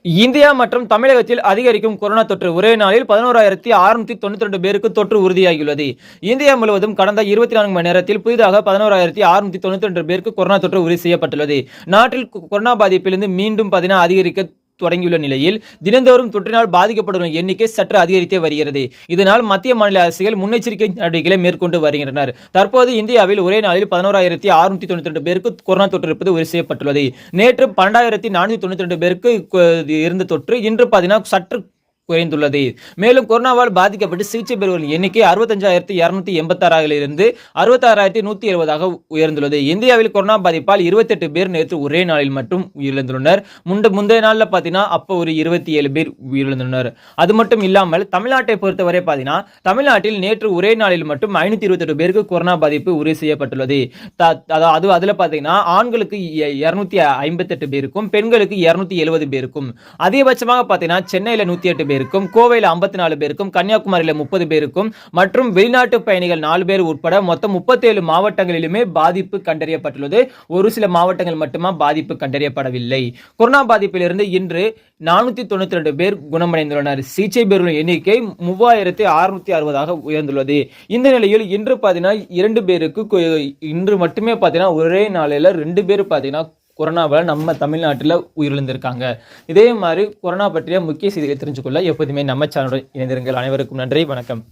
India மற்றும் தமிழகத்தில் அதிகரிக்கும் கொரோனா தொற்று ஒரே நாளில் 11,692 பேருக்கு தொற்று உறுதியாகியுள்ளது. இந்தியா முழுவதும் கடந்த 24 மணி நேரத்தில் புதிதாக 11,692 பேருக்கு கொரோனா தொற்று உறுதி செய்யப்பட்டுள்ளது. நாட்டில் கொரோனா பாதிப்பிலிருந்து மீண்டும் அதிகரிக்க தொடங்கியுள்ள நிலையில் தினந்தோறும் தொற்றினால் பாதிக்கப்படும் எண்ணிக்கை சற்று அதிகரித்தே வருகிறது. இதனால் மத்திய மாநில அரசுகள் முன்னெச்சரிக்கை நடவடிக்கைகளை மேற்கொண்டு வருகின்றனர். தற்போது இந்தியாவில் ஒரே நாளில் 11,692 பேருக்கு கொரோனா தொற்று இருப்பது உறுதி செய்யப்பட்டுள்ளது. நேற்று 12,492 பேருக்கு இருந்த தொற்று இன்று சற்று குறைந்துள்ளது. மேலும் கொரோனாவால் பாதிக்கப்பட்டு சிகிச்சை பெறுவோரின் எண்ணிக்கை 65,286 இருந்து 66,170 உயர்ந்துள்ளது. இந்தியாவில் கொரோனா பாதிப்பால் 28 பேர் நேற்று ஒரே நாளில் மட்டும் உயிரிழந்துள்ளனர். முந்தைய நாள்ல அப்போ ஒரு 27 பேர் உயிரிழந்துள்ளனர். அது மட்டும் இல்லாமல் தமிழ்நாட்டை பொறுத்தவரை தமிழ்நாட்டில் நேற்று ஒரே நாளில் மட்டும் 528 பேருக்கு கொரோனா பாதிப்பு உறுதி செய்யப்பட்டுள்ளது. அதுல ஆண்களுக்கு 258 பேருக்கும் பெண்களுக்கு 270 பேருக்கும், அதிகபட்சமாக சென்னையில 108 பேருக்கும், கோவையில் 54 பேருக்கும், கன்னியாகுமரியில் 30 பேருக்கும் மற்றும் வெளிநாட்டு பயணிகள் 4 பேர் உட்பட மொத்தம் 37 மாவட்டங்களிலுமே பாதிப்பு கண்டறியப்பட்டுள்ளது. ஒரு சில மாவட்டங்கள் மட்டுமா பாதிப்பு கண்டறியப்படவில்லை. கொரோனா பாதிப்பிலிருந்து இன்று 492 பேர் குணமடைந்துள்ளனர். சிகிச்சை பெறும் எண்ணிக்கை 3,660 உயர்ந்துள்ளது. இந்த நிலையில் இன்று 2 பேருக்கு இன்று மட்டுமே ஒரே நாளில் 2 பேர் கொரோனாவால் நம்ம தமிழ்நாட்டில் உயிரிழந்திருக்காங்க. இதே மாதிரி கொரோனா பற்றிய முக்கிய செய்திகளை தெரிஞ்சுக்கொள்ள எப்போதுமே நம்ம சேனலுடன் இணைந்திருங்கள். அனைவருக்கும் நன்றி, வணக்கம்.